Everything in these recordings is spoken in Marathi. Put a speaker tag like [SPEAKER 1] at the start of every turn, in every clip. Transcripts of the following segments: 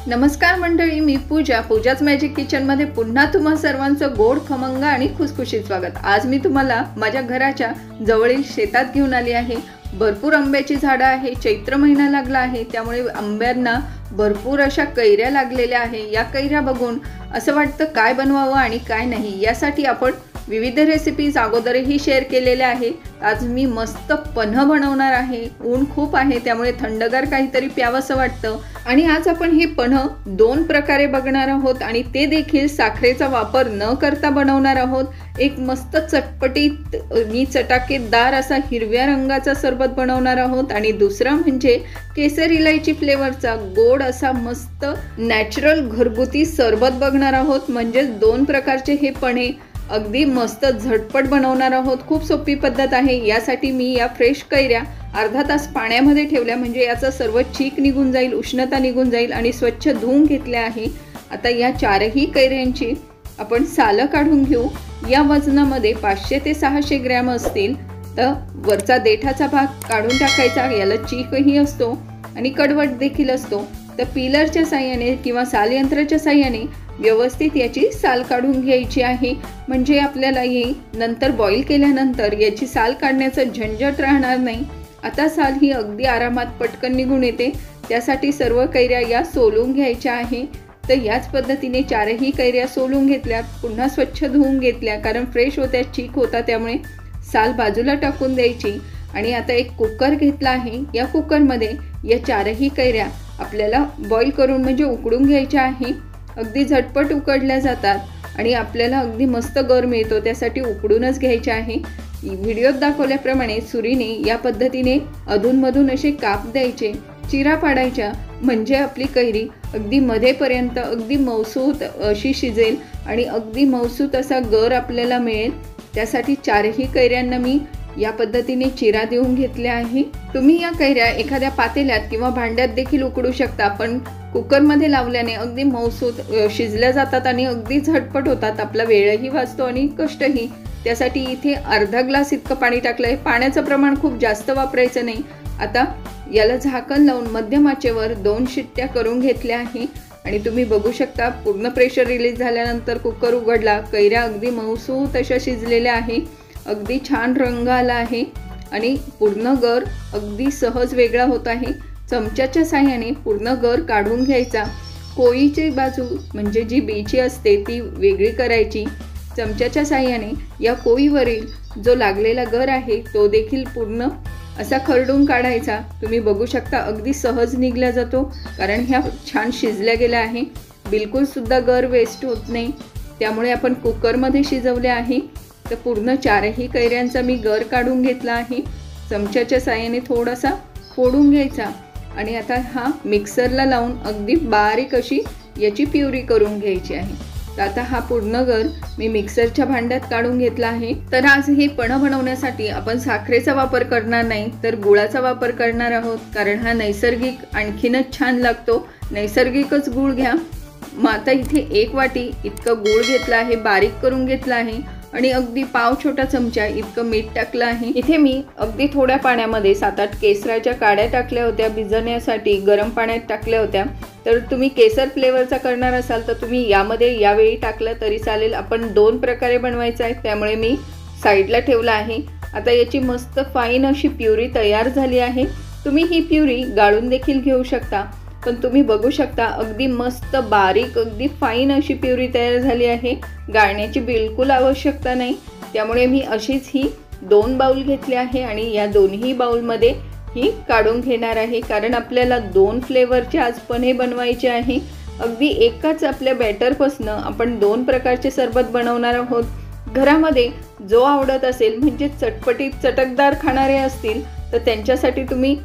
[SPEAKER 1] नमस्कार मंडळी, मी पूजाच मॅजिक किचनमध्ये पुन्हा तुम्हा सर्वांचं गोड खमंग आणि खुसखुशीत स्वागत। आज मी तुम्हाला माझ्या घराच्या जवळील शेतात घेऊन आली आहे। भरपूर आंब्याची झाडं आहे, चैत्र महिना लागला आहे, त्यामुळे आंब्यांना भरपूर अशा कैऱ्या लागलेल्या आहे। या कैऱ्या बघून असं वाटतं काय बनवावं आणि काय नाही। यासाठी आपण विविध रेसिपीज अगोदरही शेअर केलेल्या आहे। आज मी मस्त पन्ह बनवणार आहे। ऊन खूप आहे त्यामुळे थंडगार काहीतरी प्यावंसं वाटतं आणि आज आपण हे पन्ह दोन प्रकारे बघणार आहोत आणि ते देखील साखरेचा वापर न करता बनवणार आहोत। एक मस्त चटपटीत आणि चटाकेदार असा हिरव्या रंगाचा सरबत बनवणार आहोत आणि दुसरा म्हणजे केसर इलायची फ्लेवरचा गोड असा मस्त नॅचरल घरगुती सरबत बघणार आहोत। म्हणजे दोन प्रकारचे हे पन्हे अगदी मस्त झटपट बनवणार आहोत। खूप सोपी पद्धत आहे। यासाठी मी या फ्रेश कैऱ्या अर्धा तास पाण्यामध्ये ठेवल्या, म्हणजे याचा सर्व चीक निघून जाईल, उष्णता निघून जाईल आणि स्वच्छ धुवून घेतल्या आहे। आता या चारही कैऱ्यांची आपण सालं काढून घेऊ। या वजनामध्ये 500 ते 600 ग्रॅम असतील। तर वरचा देठाचा भाग काढून टाकायचा, याला चीकही असतो आणि कडवट देखील असतो। तर पिलरच्या साहाय्याने किंवा सालयंत्राच्या साहाय्याने व्यवस्थित याची साल काढून घ्यायची आहे, म्हणजे आपल्याला ही नंतर बॉईल केल्यानंतर याची साल काढण्याचं झंझट राहणार नाही। आता साल ही अगदी आरामात पटकन निघून येते, त्यासाठी सर्व कैऱ्या या सोलून घ्यायच्या आहे। तर याच पद्धतीने चारही कैऱ्या सोलून घेतल्या, पुन्हा स्वच्छ धुवून घेतल्या, कारण फ्रेश होत्या, चीक होता, त्यामुळे साल बाजूला टाकून द्यायची। आणि आता एक कुकर घेतला आहे। या कुकरमध्ये या चारही कैऱ्या आपल्याला बॉईल करून म्हणजे उकडून घ्यायच्या आहे। अगदी झटपट उकडल्या जातात आणि आपल्याला अगदी मस्त गर मिळतो, त्यासाठी उकडूनच घ्यायचे आहे। व्हिडिओत दाखवल्याप्रमाणे सुरीने या पद्धतीने अधूनमधून असे काप द्यायचे, चिरा पाडायच्या, म्हणजे आपली कैरी अगदी मध्येपर्यंत अगदी मऊसूत अशी शिजेल आणि अगदी मऊसूत असा गर आपल्याला मिळेल। त्यासाठी चारही कैऱ्यांना मी या पद्धतीने चिरा देऊन घेतल्या आहे। तुम्ही या कैऱ्या एखाद्या पातेल्यात किंवा भांड्यात देखील उकडू शकता, पण कुकरमध्ये लावल्याने अगदी मऊसूत शिजल्या जातात आणि अगदी झटपट होतात। आपला वेळही वाचतो आणि कष्टही। त्यासाठी इथे अर्धा ग्लास इतकं पाणी टाकलंय। पाण्याचं प्रमाण खूप जास्त वापरायचं नाही। आता याला झाकण लावून मध्यम आचेवर 2 शिट्ट्या करून घेतल्या आहे आणि तुम्ही बघू शकता पूर्ण प्रेशर रिलीज झाल्यानंतर कुकर उघडला, कैऱ्या अगदी मऊसूत अशा शिजलेल्या आहे, अगदी छान रंग आला आहे आणि पूर्ण गर अगदी सहज वेगळा होत आहे। चमच्याच्या साहाय्याने पूर्ण गर काढून घ्यायचा। कोळीची बाजू म्हणजे जी बीची असते ती वेगळी करायची। चमच्याच्या साहाय्याने या कोळीवरील जो लागलेला गर आहे तो देखील पूर्ण असा खरडून काढायचा। तुम्ही बघू शकता अगदी सहज निघला जातो, कारण ह्या छान शिजल्या गेल्या आहे, बिलकुल सुद्धा गर वेस्ट होत नाही। त्यामुळे आपण कुकरमध्ये शिजवले आहे। तर पूर्ण चारही कैऱ्यांचा मी गर काढून घेतला आहे। चमच्याच्या साहाय्याने थोडासा फोडून घ्यायचा आणि आता हा मिक्सरला लावून अगदी बारीक अशी याची प्युरी करून घ्यायची आहे। तर आता हा पूर्ण गर मी मिक्सरच्या भांड्यात काढून घेतला आहे। तर आज हे पन्ह बनवण्यासाठी आपण साखरेचा वापर करणार नाही, तर गुळाचा वापर करणार आहोत, कारण हा नैसर्गिक आणखीनच छान लागतो। नैसर्गिकच गुळ घ्या। मग आता इथे 1 वाटी इतकं गुळ घेतला आहे, बारीक करून घेतला आहे आणि अगदी पाव छोटा चमचा इतकं मीठ टाकलं आहे। इथे मी अगदी थोड्या पाण्यामध्ये 7-8 केसराच्या काड्या टाकल्या होत्या, भिजवण्यासाठी गरम पाण्यात टाकल्या होत्या। तर तुम्ही केसर फ्लेवरचा करणार असाल तर तुम्ही यामध्ये यावेळी टाकलं तरी चालेल। आपण 2 प्रकारे बनवायचं आहे, त्यामुळे मी साईडला ठेवलं आहे। आता याची मस्त फाईन अशी प्युरी तयार झाली आहे। तुम्ही ही प्युरी गाळून देखील घेऊ शकता, पण तुम्ही बघू शकता अगदी मस्त बारीक अगदी फाईन अशी प्युरी तयार झाली आहे। गाळण्याची बिलकुल आवश्यकता नाही, त्यामुळे मी अशीच ही 2 बाउल घेतले आहे आणि या दोन्ही बाउलमध्ये ही काढून घेणार आहे, कारण आपल्याला 2 फ्लेवरचे आज पन्हे बनवायचे आहे। अगदी एकाच आपल्या बॅटरपासून आपण 2 प्रकारचे सरबत बनवणार आहोत। घरामध्ये जो आवडत असेल, म्हणजे चटपटीत चटकदार खाणारे असतील तर त्यांच्यासाठी तुम्ही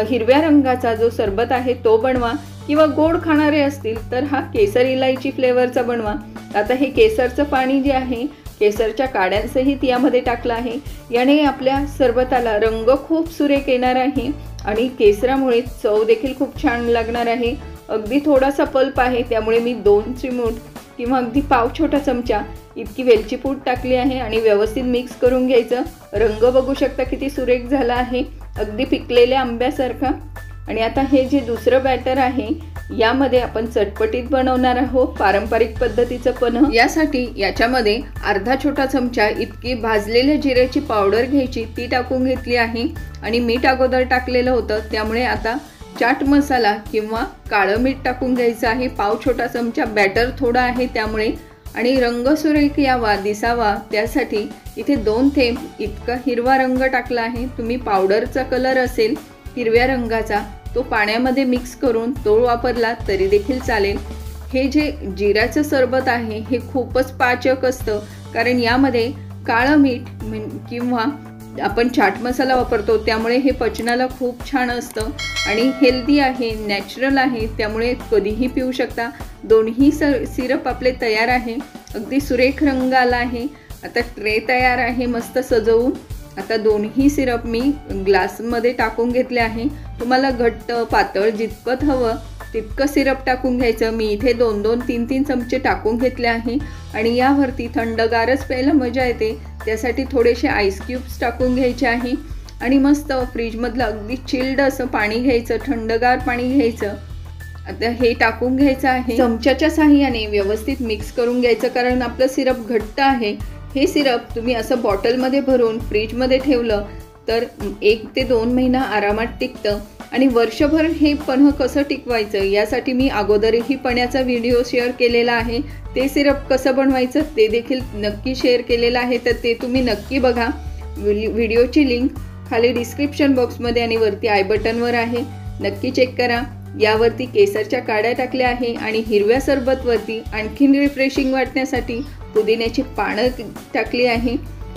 [SPEAKER 1] हिरव्या रंगाचा जो सरबत आहे तो बनवा, किंवा गोड खाणारे असतील तर हा केसर इलायची फ्लेवरचा बनवा। आता हे केसरचं पाणी जे आहे केसरच्या काड्यांसहित यामध्ये टाकलं आहे, याने आपल्या सरबताला रंग खूप सुरेख येणार आहे आणि केसरामुळे चव देखील खूप छान लागणार आहे। अगदी थोडासा पल्प आहे, त्यामुळे मी 2 चिमूट किंवा अगदी पाव छोटा चमचा इतकी वेलची पूड टाकली आहे आणि व्यवस्थित मिक्स करून घ्यायचं। रंग बघू शकता किती सुरेख झाला आहे, अगदी पिकलेल्या आंब्यासारखा। आणि आता हे जे दुसरं बॅटर आहे यामध्ये आपण चटपटीत बनवणार आहोत पारंपरिक पद्धतीचं पन्ह। यासाठी याच्यामध्ये अर्धा छोटा चमचा इतकी भाजलेल्या जिऱ्याची पावडर घ्यायची, ती टाकून घेतली आहे आणि मीठ अगोदर टाकलेलं होतं, त्यामुळे आता चाट मसाला किंवा काळं मीठ टाकून घ्यायचं आहे, पाव छोटा चमचा। बॅटर थोडं आहे त्यामुळे, आणि रंग सुरेख यावा दिसावा त्यासाठी इथे 2 थेंब इतका हिरवा रंग टाकला आहे। तुम्ही पावडरचा कलर असेल हिरव्या रंगाचा तो पाण्यामध्ये मिक्स करून तो वापरला तरी देखील चालेल। हे जे जिऱ्याचं सरबत आहे हे खूपच पाचक असतं, कारण यामध्ये काळं मीठ किंवा आपण चाट मसाला वापरतो, त्यामुळे हे पचनाला खूप छान असतं आणि हेल्दी आहे, नॅचरल आहे, त्यामुळे कधीही पिऊ शकता। दोन्ही सिरप आपले तयार आहे, अगदी सुरेख रंग आला आहे। आता ट्रे तयार आहे मस्त सजवून। आता दोन्ही सिरप मी ग्लासमध्ये टाकून घेतले आहे। तुम्हाला घट्ट पातळ जितपत हवं तितकं सिरप टाकून घ्यायचं। मी इथे 2-2, 3-3 चमचे टाकून घेतले आहे आणि यावरती थंडगारच प्यायला मजा येते, त्यासाठी थोडेसे आईस क्यूब्स टाकून घ्यायचे आहे आणि मस्त फ्रीजमधलं अगदी चिल्ड असं पाणी घ्यायचं, थंडगार पाणी घ्यायचं। आता हे टाकून घ्यायचं आहे, चमच्याच्या साहाय्याने व्यवस्थित मिक्स करून घ्यायचं, कारण आपलं सिरप घट्ट आहे। हे सिरप तुम्ही असं बॉटलमध्ये भरून फ्रीजमध्ये ठेवलं तर 1 ते 2 महिना आरामात टिकतं आणि वर्षभर हे पन्ह कसं टिकवायचं यासाठी मी अगोदरही पण्याचा व्हिडिओ शेअर केलेला आहे। ते सिरप कसं बनवायचं ते देखील नक्की शेअर केलेलं आहे, तर ते तुम्ही नक्की बघा। व्हिडिओची लिंक खाली डिस्क्रिप्शन बॉक्समध्ये आणि वरती आय बटनवर आहे, नक्की चेक करा। यावरती केसरच्या काड्या टाकल्या आहे आणि हिरव्या सरबतवरती आणखीन रिफ्रेशिंग वाटण्यासाठी पुदिन्याची पानं टाकली आहे।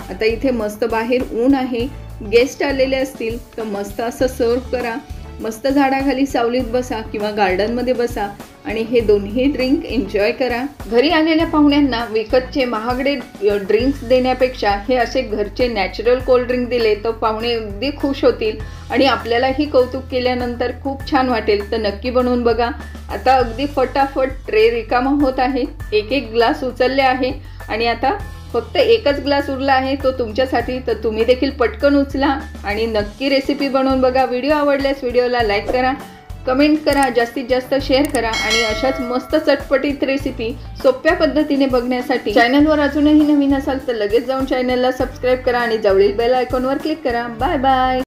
[SPEAKER 1] आता इथे मस्त बाहेर ऊन आहे, गेस्ट आलेले असतील तर मस्त असं सर्व करा, मस्त झाडाखाली सावलीत बसा किंवा गार्डनमध्ये बसा आणि हे दोन्ही ड्रिंक एन्जॉय करा। घरी आलेल्या पाहुण्यांना विकतचे महागडे ड्रिंक्स देण्यापेक्षा हे असे घरचे नॅचरल कोल्ड ड्रिंक दिले तर पाहुणे अगदी खुश होतील आणि आपल्यालाही कौतुक केल्यानंतर खूप छान वाटेल। तर नक्की बनवून बघा। आता अगदी फटाफट ट्रे रिकामा होत आहे, 1-1 ग्लास उचलले आहे आणि आता फक्त एकच ग्लास उरला आहे तो तुमच्यासाठी, तर तुम्ही देखील पटकन उचला आणि नक्की रेसिपी बनवून बघा। व्हिडिओ आवडल्यास व्हिडिओला लाईक करा, कमेंट करा, जास्तीत जास्त शेअर करा आणि अशाच मस्त चटपटीत रेसिपी सोप्या पद्धतीने बघण्यासाठी चॅनलवर अजूनही नवीन असाल तर लगेच जाऊन चॅनलला सबस्क्राईब करा आणि जवळील बेल आयकॉनवर क्लिक करा। Bye bye.